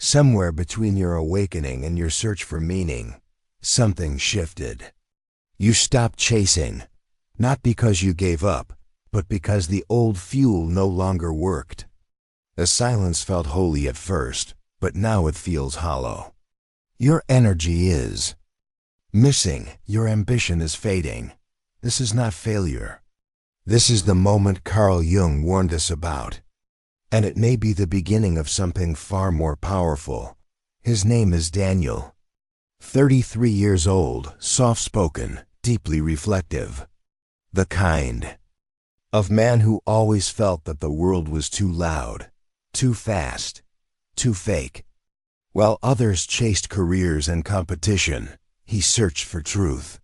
Somewhere between your awakening and your search for meaning, something shifted. You stopped chasing, not because you gave up, but because the old fuel no longer worked. The silence felt holy at first, but now it feels hollow. Your energy is missing, your ambition is fading. This is not failure. This is the moment Carl Jung warned us about. And it may be the beginning of something far more powerful. His name is Daniel. 33 years old, soft-spoken, deeply reflective. The kind of man who always felt that the world was too loud, too fast, too fake. While others chased careers and competition, he searched for truth.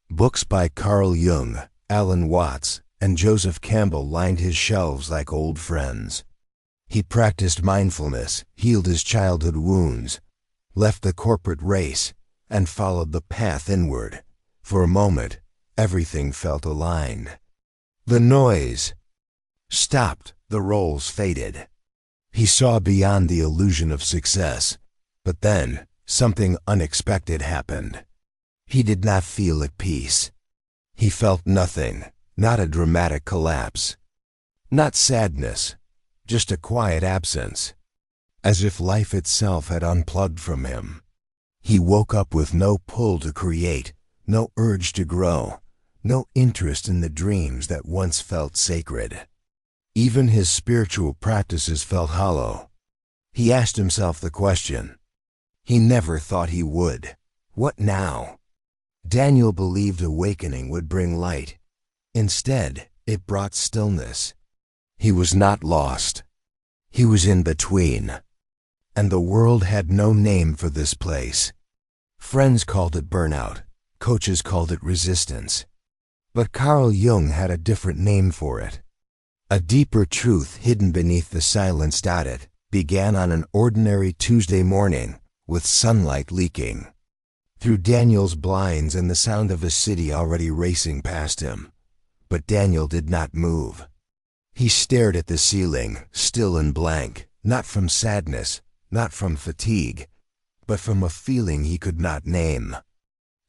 Books by Carl Jung, Alan Watts, and Joseph Campbell lined his shelves like old friends. He practiced mindfulness, healed his childhood wounds, left the corporate race, and followed the path inward. For a moment, everything felt aligned. The noise stopped, the roles faded. He saw beyond the illusion of success, but then something unexpected happened. He did not feel at peace. He felt nothing, not a dramatic collapse, not sadness, just a quiet absence, as if life itself had unplugged from him. He woke up with no pull to create, no urge to grow, no interest in the dreams that once felt sacred. Even his spiritual practices felt hollow. He asked himself the question he never thought he would: what now? Daniel believed awakening would bring light. Instead, it brought stillness. He was not lost. He was in between. And the world had no name for this place. Friends called it burnout. Coaches called it resistance. But Carl Jung had a different name for it. A deeper truth hidden beneath the silence. It began on an ordinary Tuesday morning, with sunlight leaking through Daniel's blinds and the sound of a city already racing past him. But Daniel did not move. He stared at the ceiling, still and blank, not from sadness, not from fatigue, but from a feeling he could not name.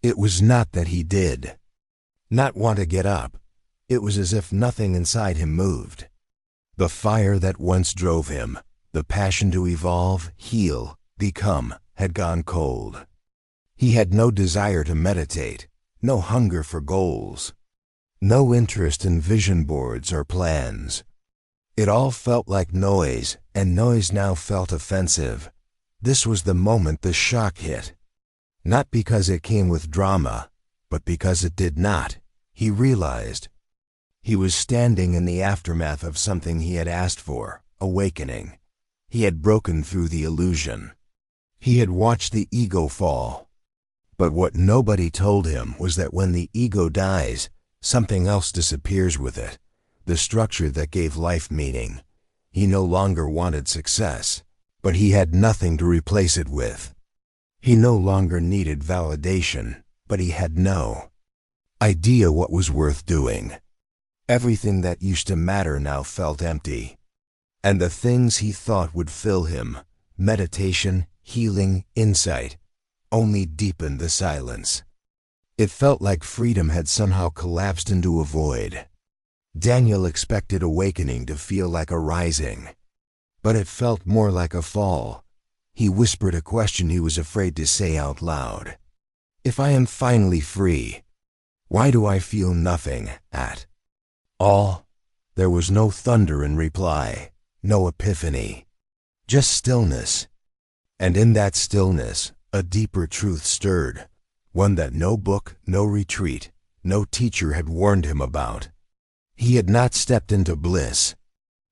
It was not that he did not want to get up. It was as if nothing inside him moved. The fire that once drove him, the passion to evolve, heal, become, had gone cold. He had no desire to meditate, no hunger for goals, no interest in vision boards or plans. It all felt like noise, and noise now felt offensive. This was the moment the shock hit. Not because it came with drama, but because it did not. He realized he was standing in the aftermath of something he had asked for, awakening. He had broken through the illusion. He had watched the ego fall. But what nobody told him was that when the ego dies, something else disappears with it, the structure that gave life meaning. He no longer wanted success, but he had nothing to replace it with. He no longer needed validation, but he had no idea what was worth doing. Everything that used to matter now felt empty. And the things he thought would fill him, meditation, healing, insight, only deepened the silence. It felt like freedom had somehow collapsed into a void. Daniel expected awakening to feel like a rising, but it felt more like a fall. He whispered a question he was afraid to say out loud. If I am finally free, why do I feel nothing at all? There was no thunder in reply, no epiphany, just stillness. And in that stillness, a deeper truth stirred, one that no book, no retreat, no teacher had warned him about. He had not stepped into bliss.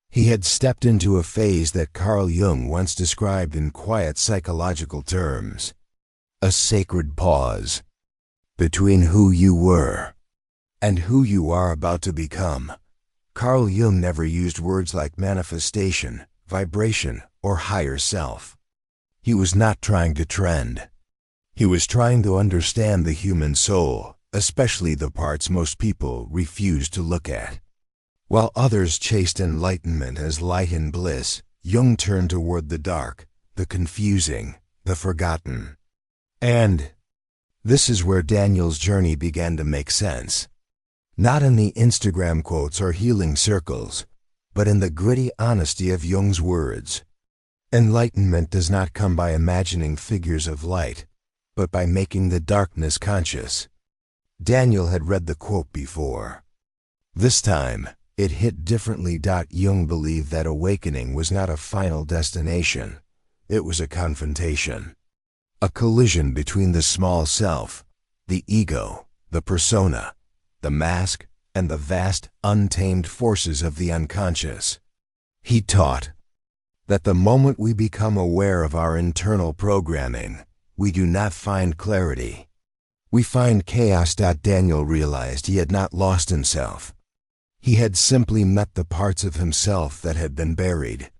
He had stepped into a phase that Carl Jung once described in quiet psychological terms: a sacred pause between who you were and who you are about to become. Carl Jung never used words like manifestation, vibration, or higher self. He was not trying to trend. He was trying to understand the human soul, especially the parts most people refuse to look at. While others chased enlightenment as light and bliss, Jung turned toward the dark, the confusing, the forgotten. And this is where Daniel's journey began to make sense. Not in the Instagram quotes or healing circles, but in the gritty honesty of Jung's words. Enlightenment does not come by imagining figures of light, but by making the darkness conscious. Daniel had read the quote before. This time, it hit differently. Jung believed that awakening was not a final destination. It was a confrontation. A collision between the small self, the ego, the persona, the mask, and the vast, untamed forces of the unconscious. He taught that the moment we become aware of our internal programming, we do not find clarity. We find chaos. Daniel realized he had not lost himself. He had simply met the parts of himself that had been buried,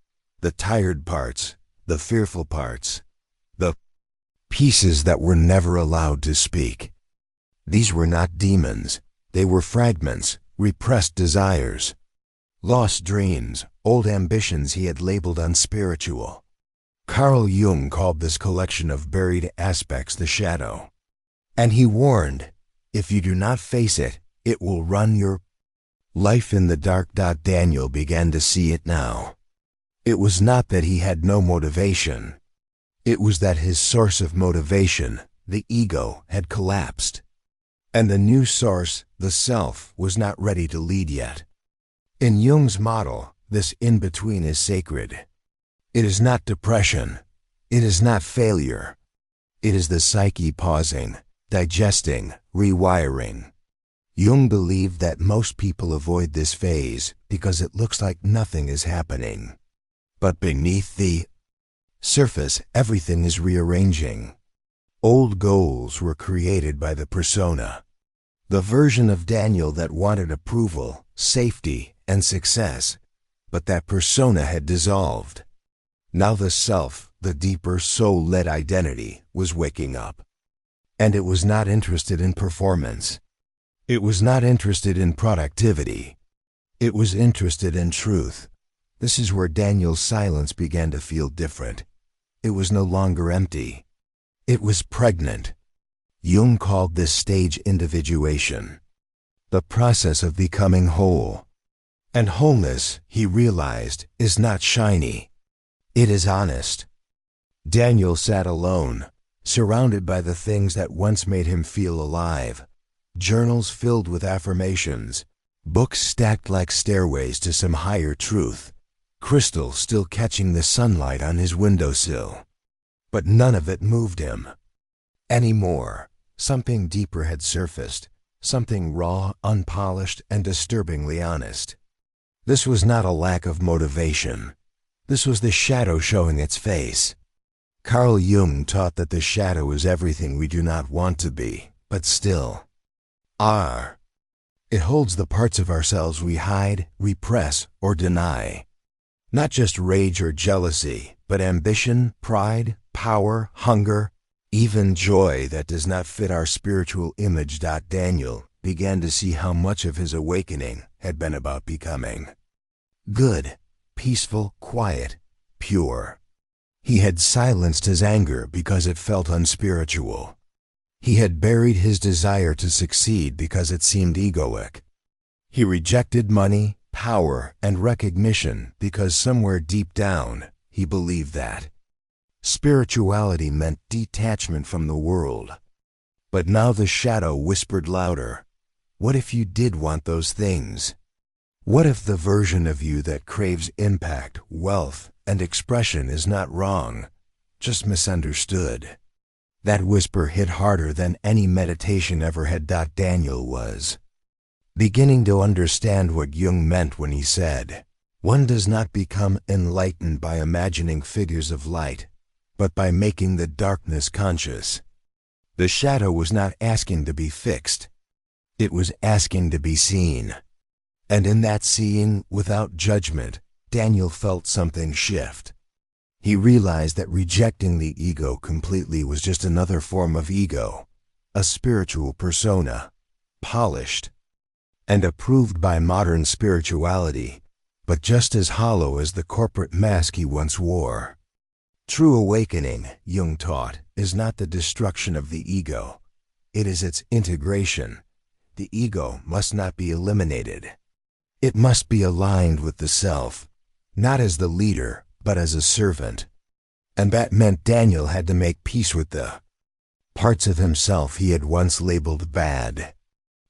the tired parts, the fearful parts, the pieces that were never allowed to speak. These were not demons. They were fragments, repressed desires, lost dreams, old ambitions he had labeled unspiritual. Carl Jung called this collection of buried aspects the shadow. And he warned, if you do not face it, it will run your life in the dark. Daniel began to see it now. It was not that he had no motivation. It was that his source of motivation, the ego, had collapsed. And the new source, the self, was not ready to lead yet. In Jung's model, this in-between is sacred. It is not depression. It is not failure. It is the psyche pausing, digesting, rewiring. Jung believed that most people avoid this phase because it looks like nothing is happening. But beneath the surface, everything is rearranging. Old goals were created by the persona. The version of Daniel that wanted approval, safety, and success, but that persona had dissolved. Now the self, the deeper soul-led identity, was waking up. And it was not interested in performance. It was not interested in productivity. It was interested in truth. This is where Daniel's silence began to feel different. It was no longer empty. It was pregnant. Jung called this stage individuation, the process of becoming whole. And wholeness, he realized, is not shiny. It is honest. Daniel sat alone, surrounded by the things that once made him feel alive. Journals filled with affirmations, books stacked like stairways to some higher truth, crystal still catching the sunlight on his windowsill. But none of it moved him anymore. Something deeper had surfaced, something raw, unpolished, and disturbingly honest. This was not a lack of motivation. This was the shadow showing its face. Carl Jung taught that the shadow is everything we do not want to be, but still are. It holds the parts of ourselves we hide, repress, or deny. Not just rage or jealousy, but ambition, pride, power, hunger, even joy that does not fit our spiritual image. Daniel began to see how much of his awakening had been about becoming good, peaceful, quiet, pure. He had silenced his anger because it felt unspiritual. He had buried his desire to succeed because it seemed egoic. He rejected money, power, and recognition because somewhere deep down he believed that spirituality meant detachment from the world. But now the shadow whispered louder. What if you did want those things? What if the version of you that craves impact, wealth, and expression is not wrong, just misunderstood? That whisper hit harder than any meditation ever had. Daniel was beginning to understand what Jung meant when he said, one does not become enlightened by imagining figures of light, but by making the darkness conscious. The shadow was not asking to be fixed. It was asking to be seen. And in that seeing, without judgment, Daniel felt something shift. He realized that rejecting the ego completely was just another form of ego, a spiritual persona, polished and approved by modern spirituality, but just as hollow as the corporate mask he once wore. True awakening, Jung taught, is not the destruction of the ego. It is its integration. The ego must not be eliminated. It must be aligned with the self, not as the leader, but as a servant. And that meant Daniel had to make peace with the parts of himself he had once labeled bad.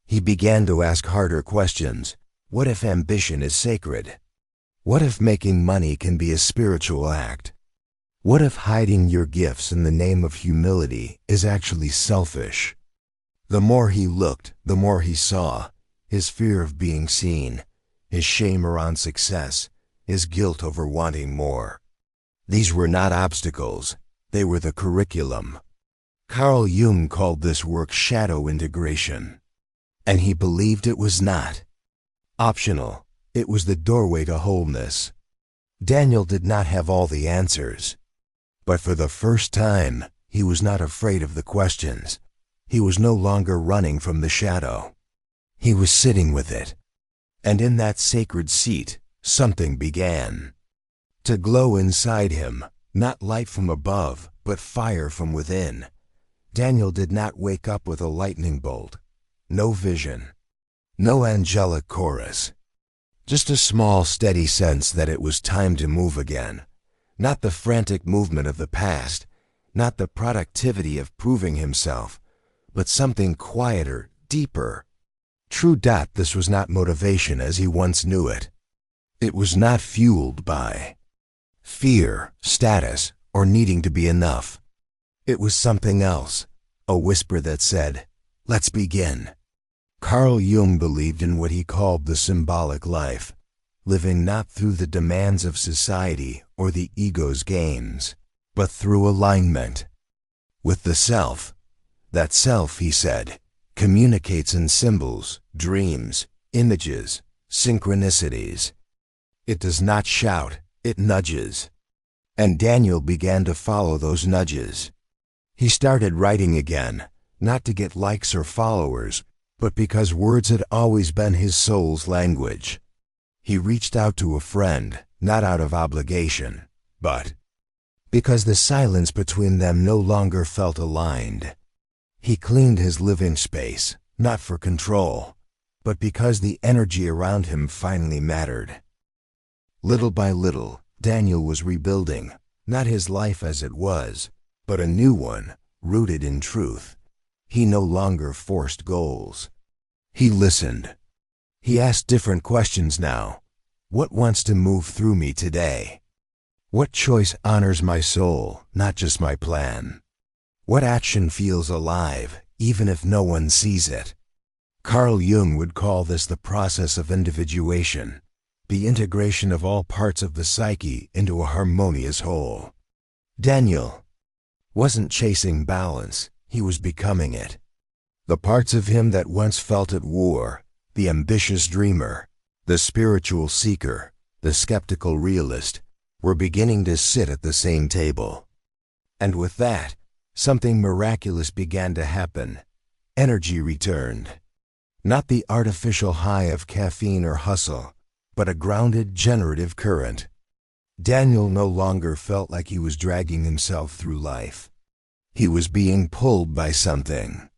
He began to ask harder questions. What if ambition is sacred? What if making money can be a spiritual act? What if hiding your gifts in the name of humility is actually selfish? The more he looked, the more he saw. His fear of being seen, his shame around success, his guilt over wanting more. These were not obstacles, they were the curriculum. Carl Jung called this work shadow integration. And he believed it was not optional, it was the doorway to wholeness. Daniel did not have all the answers. But for the first time, he was not afraid of the questions. He was no longer running from the shadow. He was sitting with it. And in that sacred seat, something began to glow inside him, not light from above, but fire from within. Daniel did not wake up with a lightning bolt. No vision. No angelic chorus. Just a small, steady sense that it was time to move again. Not the frantic movement of the past, not the productivity of proving himself, but something quieter, deeper. True. This was not motivation as he once knew it. It was not fueled by fear, status, or needing to be enough. It was something else, a whisper that said, "Let's begin." Carl Jung believed in what he called the symbolic life, living not through the demands of society or the ego's games, but through alignment with the self. That self, he said, communicates in symbols, dreams, images, synchronicities. It does not shout, it nudges. And Daniel began to follow those nudges. He started writing again, not to get likes or followers, but because words had always been his soul's language. He reached out to a friend, not out of obligation, but because the silence between them no longer felt aligned. He cleaned his living space, not for control, but because the energy around him finally mattered. Little by little, Daniel was rebuilding, not his life as it was, but a new one, rooted in truth. He no longer forced goals. He listened. He asked different questions now. What wants to move through me today? What choice honors my soul, not just my plan? What action feels alive, even if no one sees it? Carl Jung would call this the process of individuation, the integration of all parts of the psyche into a harmonious whole. Daniel wasn't chasing balance, he was becoming it. The parts of him that once felt at war, the ambitious dreamer, the spiritual seeker, the skeptical realist, were beginning to sit at the same table. And with that, something miraculous began to happen. Energy returned. Not the artificial high of caffeine or hustle, but a grounded, generative current. Daniel no longer felt like he was dragging himself through life. He was being pulled by something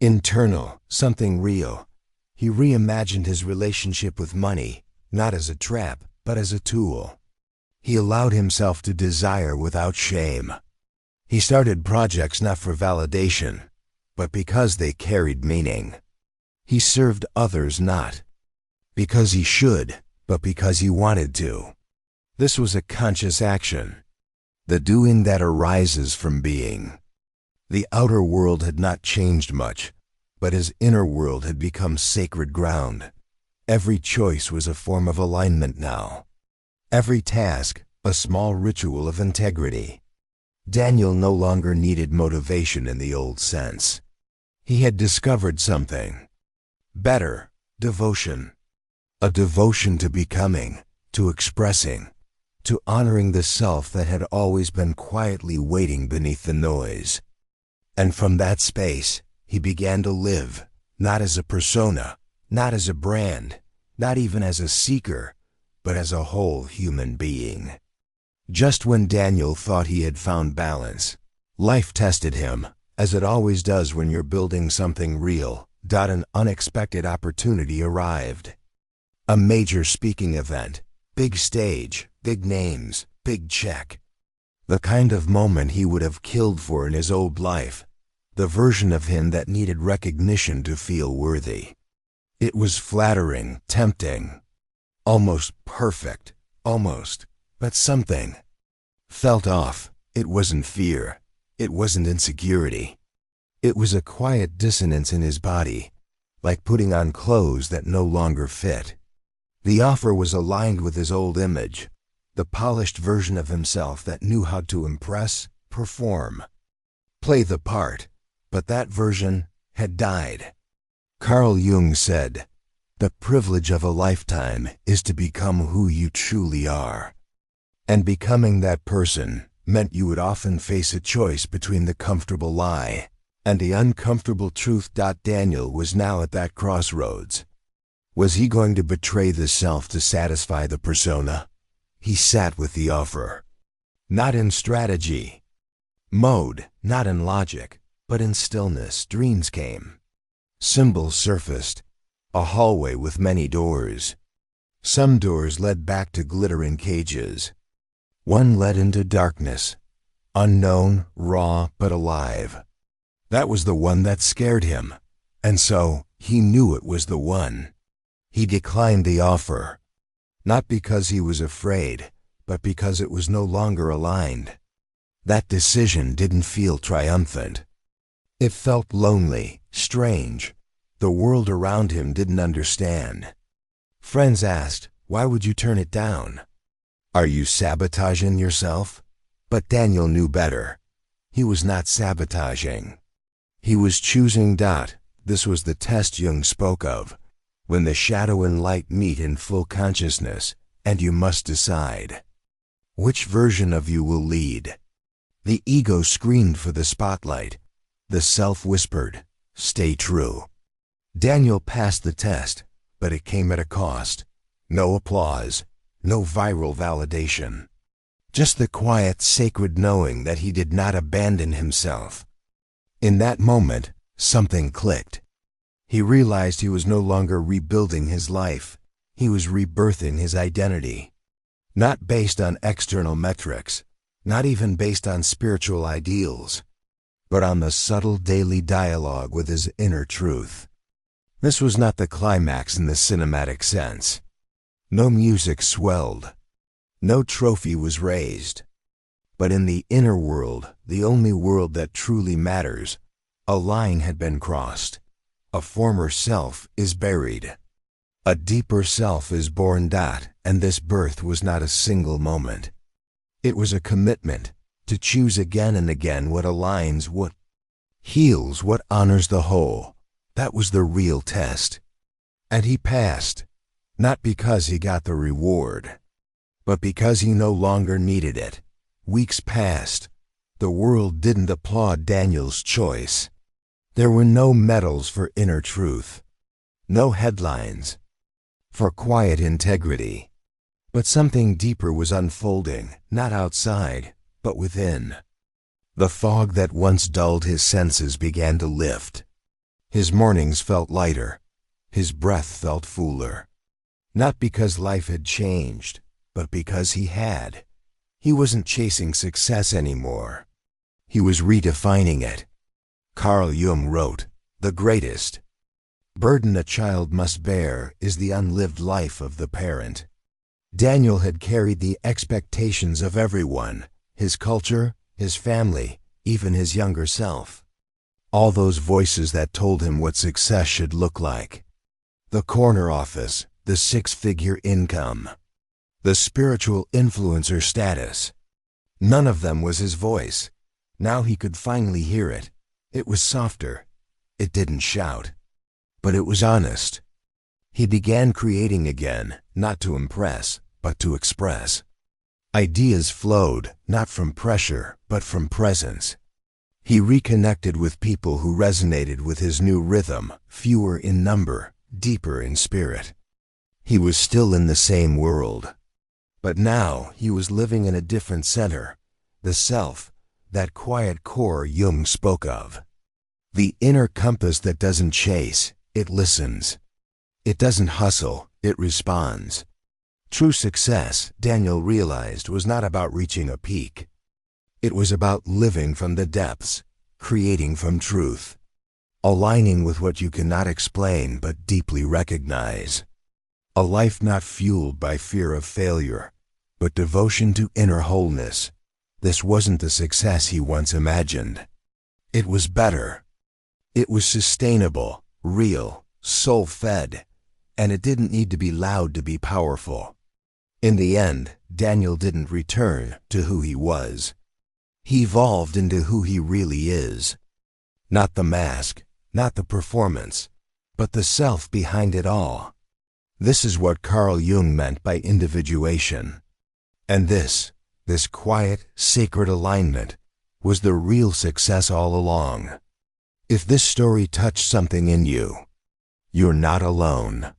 internal, something real. He reimagined his relationship with money, not as a trap, but as a tool. He allowed himself to desire without shame. He started projects not for validation, but because they carried meaning. He served others not because he should, but because he wanted to. This was a conscious action, the doing that arises from being. The outer world had not changed much, but his inner world had become sacred ground. Every choice was a form of alignment now. Every task, a small ritual of integrity. Daniel no longer needed motivation in the old sense. He had discovered something better, devotion. A devotion to becoming, to expressing, to honoring the self that had always been quietly waiting beneath the noise. And from that space, he began to live, not as a persona, not as a brand, not even as a seeker, but as a whole human being. Just when Daniel thought he had found balance, life tested him, as it always does when you're building something real. An unexpected opportunity arrived. A major speaking event, big stage, big names, big check. The kind of moment he would have killed for in his old life. The version of him that needed recognition to feel worthy. It was flattering, tempting, almost perfect, but something felt off. It wasn't fear. It wasn't insecurity. It was a quiet dissonance in his body, like putting on clothes that no longer fit. The offer was aligned with his old image, the polished version of himself that knew how to impress, perform, play the part, but that version had died. Carl Jung said, "The privilege of a lifetime is to become who you truly are." And becoming that person meant you would often face a choice between the comfortable lie and the uncomfortable truth. Daniel was now at that crossroads. Was he going to betray the self to satisfy the persona? He sat with the offer. Not in strategy mode, not in logic, but in stillness. Dreams came. Symbols surfaced. A hallway with many doors. Some doors led back to glittering cages. One led into darkness. Unknown, raw, but alive. That was the one that scared him. And so, he knew it was the one. He declined the offer. Not because he was afraid, but because it was no longer aligned. That decision didn't feel triumphant. It felt lonely, strange. The world around him didn't understand. Friends asked, "Why would you turn it down? Are you sabotaging yourself?" But Daniel knew better. He was not sabotaging. He was choosing. This was the test Jung spoke of, when the shadow and light meet in full consciousness, and you must decide. Which version of you will lead? The ego screamed for the spotlight. The self whispered, "Stay true." Daniel passed the test, but it came at a cost. No applause, no viral validation. Just the quiet, sacred knowing that he did not abandon himself. In that moment, something clicked. He realized he was no longer rebuilding his life. He was rebirthing his identity. Not based on external metrics, not even based on spiritual ideals, but on the subtle daily dialogue with his inner truth. This was not the climax in the cinematic sense. No music swelled. No trophy was raised. But in the inner world, the only world that truly matters, a line had been crossed. A former self is buried. A deeper self is born. And this birth was not a single moment. It was a commitment to choose again and again what aligns, what heals, what honors the whole. That was the real test. And he passed, not because he got the reward, but because he no longer needed it. Weeks passed. The world didn't applaud Daniel's choice. There were no medals for inner truth, no headlines for quiet integrity. But something deeper was unfolding, not outside, but within. The fog that once dulled his senses began to lift. His mornings felt lighter. His breath felt fuller. Not because life had changed, but because he had. He wasn't chasing success anymore. He was redefining it. Carl Jung wrote, "The greatest burden a child must bear is the unlived life of the parent." Daniel had carried the expectations of everyone, his culture, his family, even his younger self. All those voices that told him what success should look like. The corner office, the six-figure income, the spiritual influencer status. None of them was his voice. Now he could finally hear it. It was softer. It didn't shout. But it was honest. He began creating again, not to impress, but to express. Ideas flowed, not from pressure, but from presence. He reconnected with people who resonated with his new rhythm, fewer in number, deeper in spirit. He was still in the same world, But now he was living in a different center, the self, that quiet core Jung spoke of. The inner compass that doesn't chase, it listens. It doesn't hustle, it responds. True success, Daniel realized, was not about reaching a peak. It was about living from the depths, creating from truth, aligning with what you cannot explain but deeply recognize. A life not fueled by fear of failure, but devotion to inner wholeness. This wasn't the success he once imagined. It was better. It was sustainable, real, soul-fed, and it didn't need to be loud to be powerful. In the end, Daniel didn't return to who he was. He evolved into who he really is. Not the mask, not the performance, but the self behind it all. This is what Carl Jung meant by individuation. And this quiet, sacred alignment, was the real success all along. If this story touched something in you, you're not alone.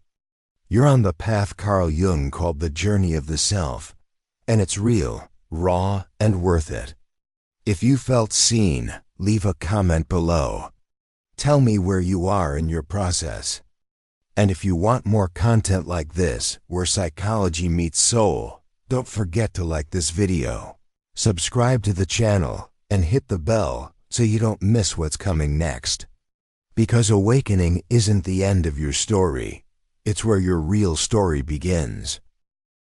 You're on the path Carl Jung called the journey of the self, and it's real, raw, and worth it. If you felt seen, leave a comment below. Tell me where you are in your process. And if you want more content like this, where psychology meets soul, don't forget to like this video, subscribe to the channel, and hit the bell so you don't miss what's coming next. Because awakening isn't the end of your story, it's where your real story begins.